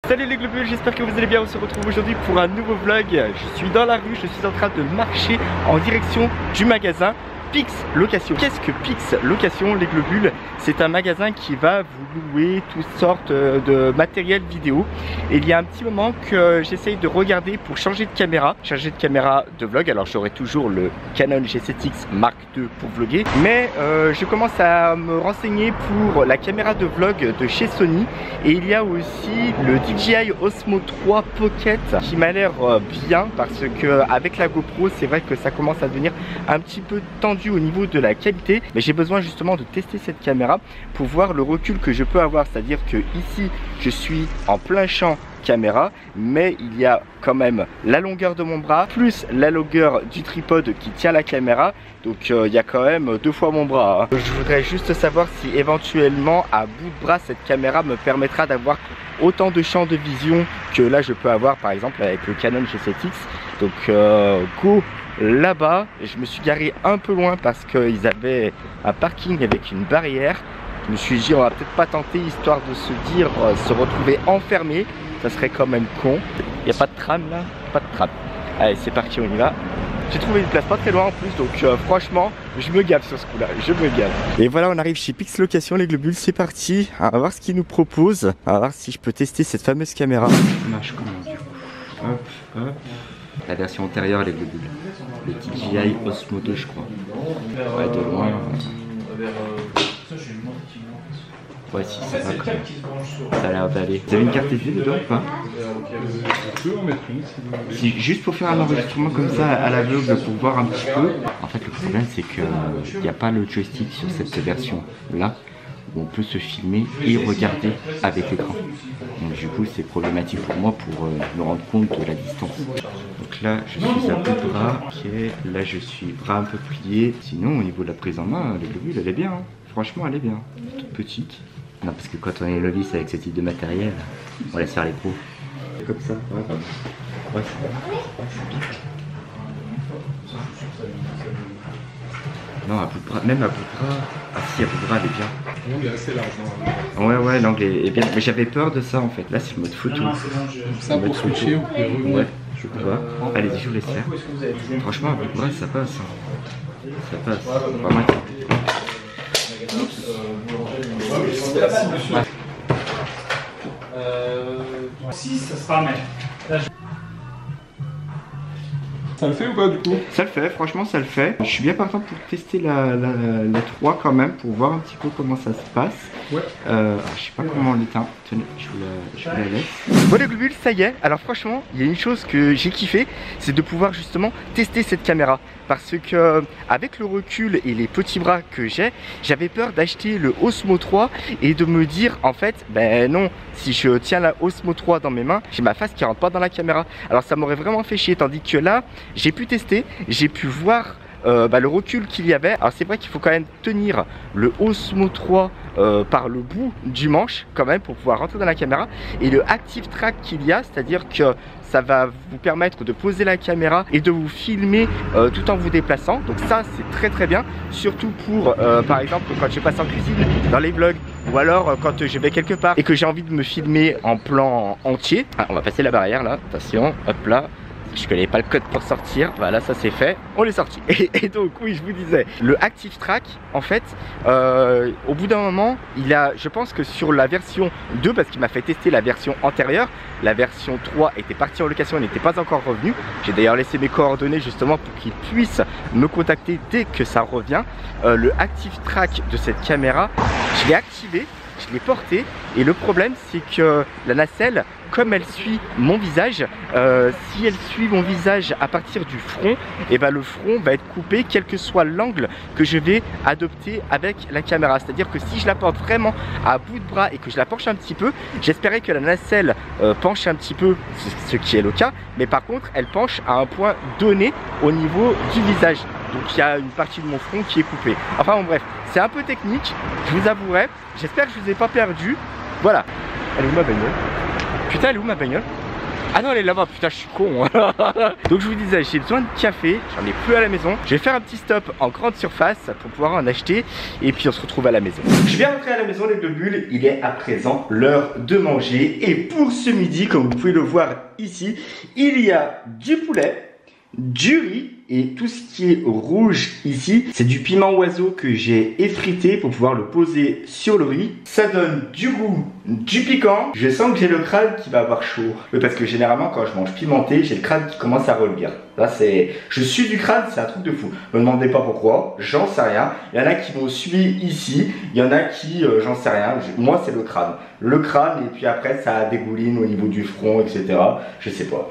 Salut les globules, j'espère que vous allez bien. On se retrouve aujourd'hui pour un nouveau vlog. Je suis dans la rue, je suis en train de marcher en direction du magasin Pix Location. Qu'est-ce que Pix Location, les globules? C'est un magasin qui va vous louer toutes sortes de matériel vidéo. Et il y a un petit moment que j'essaye de regarder pour changer de caméra de vlog. Alors j'aurai toujours le Canon G7X Mark II pour vlogger, mais je commence à me renseigner pour la caméra de vlog de chez Sony. Et il y a aussi le DJI Osmo 3 Pocket qui m'a l'air bien, parce que avec la GoPro c'est vrai que ça commence à devenir un petit peu tendu au niveau de la qualité, mais j'ai besoin justement de tester cette caméra pour voir le recul que je peux avoir. C'est à dire que ici je suis en plein champ caméra, mais il y a quand même la longueur de mon bras plus la longueur du tripode qui tient la caméra, donc il y a quand même 2 fois mon bras. Je voudrais juste savoir si éventuellement à bout de bras cette caméra me permettra d'avoir autant de champs de vision que là je peux avoir par exemple avec le Canon G7X. Donc go là-bas. Je me suis garé un peu loin parce qu'ils avaient un parking avec une barrière. Je me suis dit on va peut-être pas tenter, histoire de se dire se retrouver enfermé, ça serait quand même con. Il n'y a pas de tram là, pas de tram. Allez c'est parti, on y va. J'ai trouvé une place pas très loin en plus, donc franchement je me gave sur ce coup là, je me gave. Et voilà, on arrive chez Pix Location les globules, c'est parti. On va voir ce qu'ils nous proposent, on va voir si je peux tester cette fameuse caméra. Marche comment du coup. Hop, hop. La version antérieure les globules, le DJI Osmo 2 je crois. Ouais, de loin. Ouais, si ça va quand même. Ça a l'air d'aller. Vous avez une carte SD dedans ou pas? Si, juste pour faire un enregistrement comme ça à l'aveugle pour voir un petit peu. En fait le problème c'est que il n'y a pas le joystick sur cette version là où on peut se filmer et regarder avec l'écran. Donc du coup c'est problématique pour moi pour me rendre compte de la distance. Donc là je suis à bout de bras, ok, là je suis bras un peu plié. Sinon au niveau de la prise en main, le globule elle est bien, hein. Franchement elle est bien, toute petite. Non parce que quand on est novice avec ce type de matériel, on laisse faire les pros. Comme ça, ouais, c'est bien. Non, à bout de bras, même à bout de bras. Ah si, à bout de bras, elle est bien. L'angle est assez large. Ouais, l'angle est bien. Mais j'avais peur de ça en fait. Là, c'est le mode photo. Ça pour switcher, on peut. Ouais, je vois. Allez-y, je vous laisse faire. Franchement, à bout de bras, ça passe. Hein. Ça passe. Pas mal. Si, ça sera mais. Ça le fait ou pas du coup? Ça le fait, franchement ça le fait. Je suis bien partant pour tester la 3 quand même, pour voir un petit peu comment ça se passe. Ouais. Je sais pas comment on l'éteint. Tenez, je vous la laisse. Bon les globules, ça y est. Alors franchement, il y a une chose que j'ai kiffé, c'est de pouvoir justement tester cette caméra. Parce que avec le recul et les petits bras que j'ai, j'avais peur d'acheter le Osmo 3 et de me dire en fait, ben non, si je tiens la Osmo 3 dans mes mains, j'ai ma face qui rentre pas dans la caméra. Alors ça m'aurait vraiment fait chier, tandis que là, j'ai pu tester, j'ai pu voir le recul qu'il y avait. Alors c'est vrai qu'il faut quand même tenir le Osmo 3 par le bout du manche quand même pour pouvoir rentrer dans la caméra, et le Active Track qu'il y a, c'est à dire que ça va vous permettre de poser la caméra et de vous filmer tout en vous déplaçant. Donc ça c'est très bien, surtout pour par exemple quand je passe en cuisine, dans les vlogs, ou alors quand je vais quelque part et que j'ai envie de me filmer en plan entier. Ah, on va passer la barrière là, attention, hop là. Je connais pas le code pour sortir, voilà ça c'est fait, on est sorti. Et donc oui, je vous disais, le Active Track en fait, au bout d'un moment, il a, je pense que sur la version 2, parce qu'il m'a fait tester la version antérieure, la version 3 était partie en location, elle n'était pas encore revenue. J'ai d'ailleurs laissé mes coordonnées justement pour qu'il puisse me contacter dès que ça revient. Le Active Track de cette caméra, je l'ai activé, je l'ai porté, et le problème c'est que la nacelle, comme elle suit mon visage, si elle suit mon visage à partir du front, et ben le front va être coupé quel que soit l'angle que je vais adopter avec la caméra. C'est à dire que si je la porte vraiment à bout de bras et que je la penche un petit peu, j'espérais que la nacelle penche un petit peu, ce qui est le cas, mais par contre elle penche à un point donné au niveau du visage. Donc il y a une partie de mon front qui est coupée. Enfin bon bref, c'est un peu technique, je vous avouerai. J'espère que je vous ai pas perdu. Voilà. Elle est où ma bagnole? Putain, elle est où ma bagnole? Ah non, elle est là-bas, putain, je suis con. Donc je vous disais, j'ai besoin de café, j'en ai plus à la maison. Je vais faire un petit stop en grande surface pour pouvoir en acheter. Et puis on se retrouve à la maison. Je viens rentrer à la maison, les globules. Il est à présent l'heure de manger. Et pour ce midi, comme vous pouvez le voir ici, il y a du poulet, du riz et tout ce qui est rouge ici, c'est du piment oiseau que j'ai effrité pour pouvoir le poser sur le riz. Ça donne du goût, du piquant. Je sens que j'ai le crâne qui va avoir chaud. Oui, parce que généralement quand je mange pimenté, j'ai le crâne qui commence à reluire. Là c'est, je suis du crâne, c'est un truc de fou. Me demandez pas pourquoi, j'en sais rien. Il y en a qui m'ont suivi ici, il y en a qui, j'en sais rien. Moi c'est le crâne. Le crâne et puis après ça dégouline au niveau du front, etc. Je sais pas.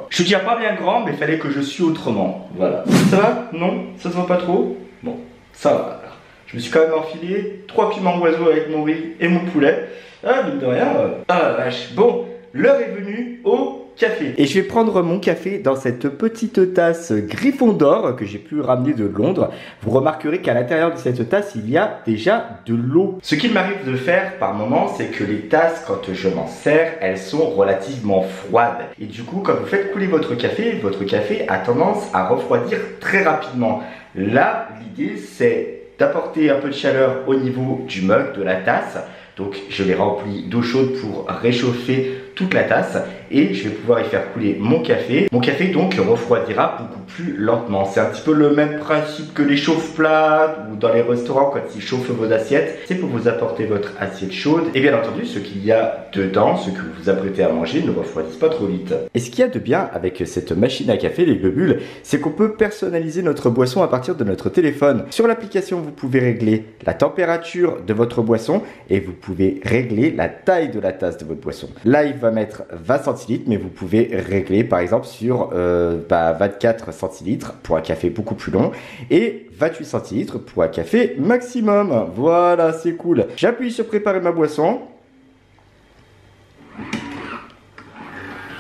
Je suis déjà pas bien grand, mais il fallait que je suis autrement. Voilà. Ça va? Non? Ça se voit pas trop? Bon, ça va alors. Je me suis quand même enfilé 3 piments oiseaux avec mon riz et mon poulet. Ah, mine de rien. Ah la vache. Bon, l'heure est venue au café. Et je vais prendre mon café dans cette petite tasse Gryffondor que j'ai pu ramener de Londres. Vous remarquerez qu'à l'intérieur de cette tasse, il y a déjà de l'eau. Ce qu'il m'arrive de faire par moment, c'est que les tasses, quand je m'en sers, elles sont relativement froides. Et du coup, quand vous faites couler votre café a tendance à refroidir très rapidement. Là, l'idée, c'est d'apporter un peu de chaleur au niveau du mug, de la tasse. Donc je l'ai rempli d'eau chaude pour réchauffer toute la tasse et je vais pouvoir y faire couler mon café. Mon café donc refroidira beaucoup plus lentement. C'est un petit peu le même principe que les chauffe-plats ou dans les restaurants quand ils chauffent vos assiettes. C'est pour vous apporter votre assiette chaude et bien entendu ce qu'il y a dedans, ce que vous vous apprêtez à manger ne refroidisse pas trop vite. Et ce qu'il y a de bien avec cette machine à café, les globules, c'est qu'on peut personnaliser notre boisson à partir de notre téléphone. Sur l'application, vous pouvez régler la température de votre boisson et vous pouvez régler la taille de la tasse de votre boisson. Là, il va mettre 20 centilitres, mais vous pouvez régler par exemple sur 24 centilitres pour un café beaucoup plus long et 28 centilitres pour un café maximum. Voilà, c'est cool. J'appuie sur préparer ma boisson.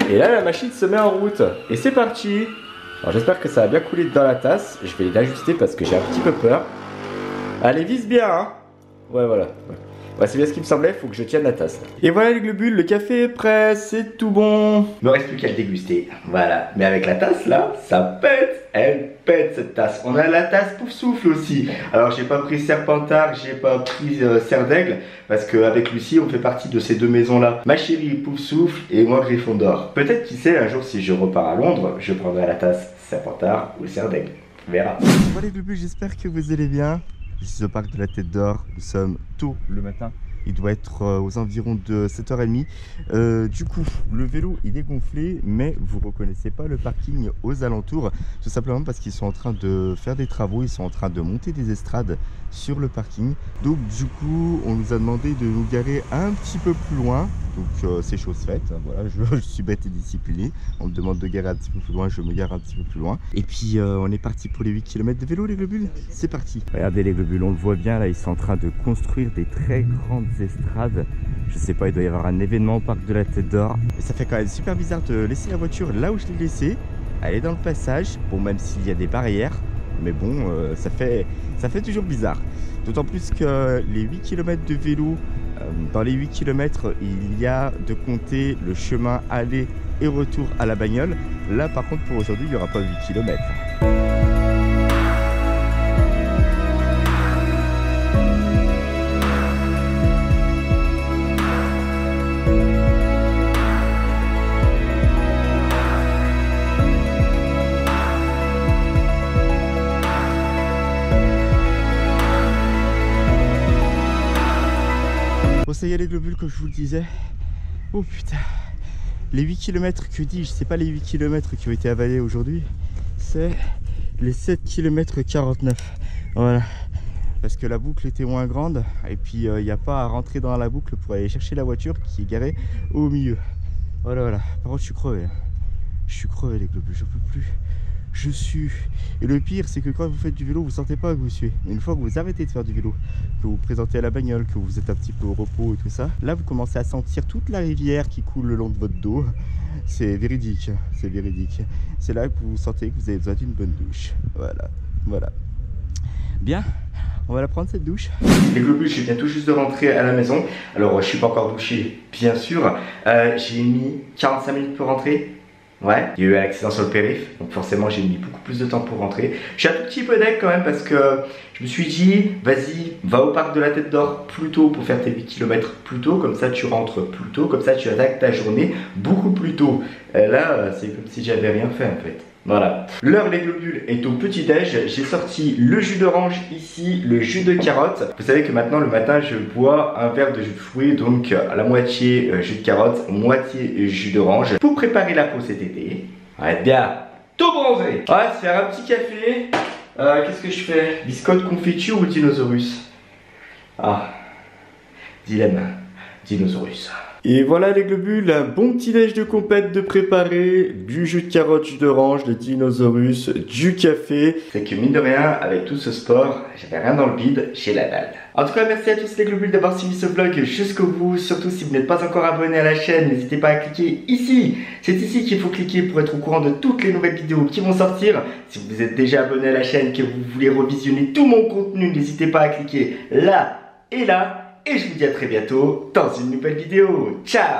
Et là, la machine se met en route. Et c'est parti. Alors j'espère que ça va bien couler dans la tasse. Je vais l'ajuster parce que j'ai un petit peu peur. Allez, vise bien, hein. Ouais, voilà. Ouais, c'est bien ce qui me semblait, il faut que je tienne la tasse. Et voilà les globules, le café est prêt, c'est tout bon. Il me reste plus qu'à le déguster. Voilà, mais avec la tasse là, ça pète. Elle pète cette tasse. On a la tasse Pouf Souffle aussi. Alors j'ai pas pris Serpentard, j'ai pas pris Serre d'Aigle parce qu'avec Lucie on fait partie de ces deux maisons là. Ma chérie Pouf Souffle et moi Gryffondor. Peut-être qui sait, un jour si je repars à Londres, je prendrai la tasse Serpentard ou Serre d'Aigle. On verra. Bon les globules, j'espère que vous allez bien. Je suis au parc de la Tête d'Or, nous sommes tôt le matin, il doit être aux environs de 7h30. Du coup, le vélo il est gonflé, mais vous ne reconnaissez pas le parking aux alentours, tout simplement parce qu'ils sont en train de faire des travaux, ils sont en train de monter des estrades sur le parking. Donc du coup, on nous a demandé de nous garer un petit peu plus loin, donc c'est chose faite, voilà, je suis bête et discipliné. On me demande de garer un petit peu plus loin, je me gare un petit peu plus loin. Et puis on est parti pour les 8 km de vélo les globules, c'est parti. Regardez les globules, on le voit bien là, ils sont en train de construire des très grandes estrades. Je sais pas, il doit y avoir un événement au parc de la Tête d'Or. Et ça fait quand même super bizarre de laisser la voiture là où je l'ai laissée. Elle est dans le passage, bon même s'il y a des barrières, mais bon ça fait toujours bizarre. D'autant plus que les 8 km de vélo, dans les 8 km il y a de compter le chemin aller et retour à la bagnole. Là par contre pour aujourd'hui il n'y aura pas 8 km. Bon ça y est les globules, comme je vous le disais. Oh putain. Les 8 km que dis-je, c'est pas les 8 km qui ont été avalés aujourd'hui, c'est les 7 km 49. Voilà. Parce que la boucle était moins grande et puis il n'y a pas à rentrer dans la boucle pour aller chercher la voiture qui est garée au milieu. Voilà, voilà. Par contre je suis crevé. Je suis crevé les globules, j'en peux plus. Je sue. Et le pire, c'est que quand vous faites du vélo, vous sentez pas que vous suez. Une fois que vous arrêtez de faire du vélo, que vous vous présentez à la bagnole, que vous êtes un petit peu au repos et tout ça, là vous commencez à sentir toute la rivière qui coule le long de votre dos. C'est véridique, c'est véridique. C'est là que vous sentez que vous avez besoin d'une bonne douche. Voilà, voilà. Bien, On va la prendre cette douche. Les globules, je viens tout juste de rentrer à la maison. Alors je suis pas encore douché, bien sûr. J'ai mis 45 minutes pour rentrer. Ouais, il y a eu un accident sur le périph', donc forcément j'ai mis beaucoup plus de temps pour rentrer. Je suis un tout petit peu deg quand même parce que je me suis dit, vas-y, va au parc de la Tête d'Or plus tôt pour faire tes 8 km plus tôt, comme ça tu rentres plus tôt, comme ça tu attaques ta journée beaucoup plus tôt. Là, c'est comme si j'avais rien fait en fait. Voilà. L'heure les globules est au petit-déj. J'ai sorti le jus d'orange ici, le jus de carotte. Vous savez que maintenant le matin je bois un verre de jus de fruits, donc à la moitié jus de carotte, moitié jus d'orange. Pour préparer la peau cet été, on va être bien tout bronzé. On va se faire un petit café. Qu'est-ce que je fais? Biscotte confiture ou dinosaurus? Ah, dilemme, dinosaurus. Et voilà les globules, un bon petit déj de compète de préparer, du jus de carotte, jus d'orange, de dinosaurus, du café. C'est que mine de rien, avec tout ce sport, j'avais rien dans le bide, j'ai la dalle. En tout cas, merci à tous les globules d'avoir suivi ce vlog jusqu'au bout. Surtout si vous n'êtes pas encore abonné à la chaîne, n'hésitez pas à cliquer ici. C'est ici qu'il faut cliquer pour être au courant de toutes les nouvelles vidéos qui vont sortir. Si vous êtes déjà abonné à la chaîne, que vous voulez revisionner tout mon contenu, n'hésitez pas à cliquer là et là. Et je vous dis à très bientôt dans une nouvelle vidéo. Ciao!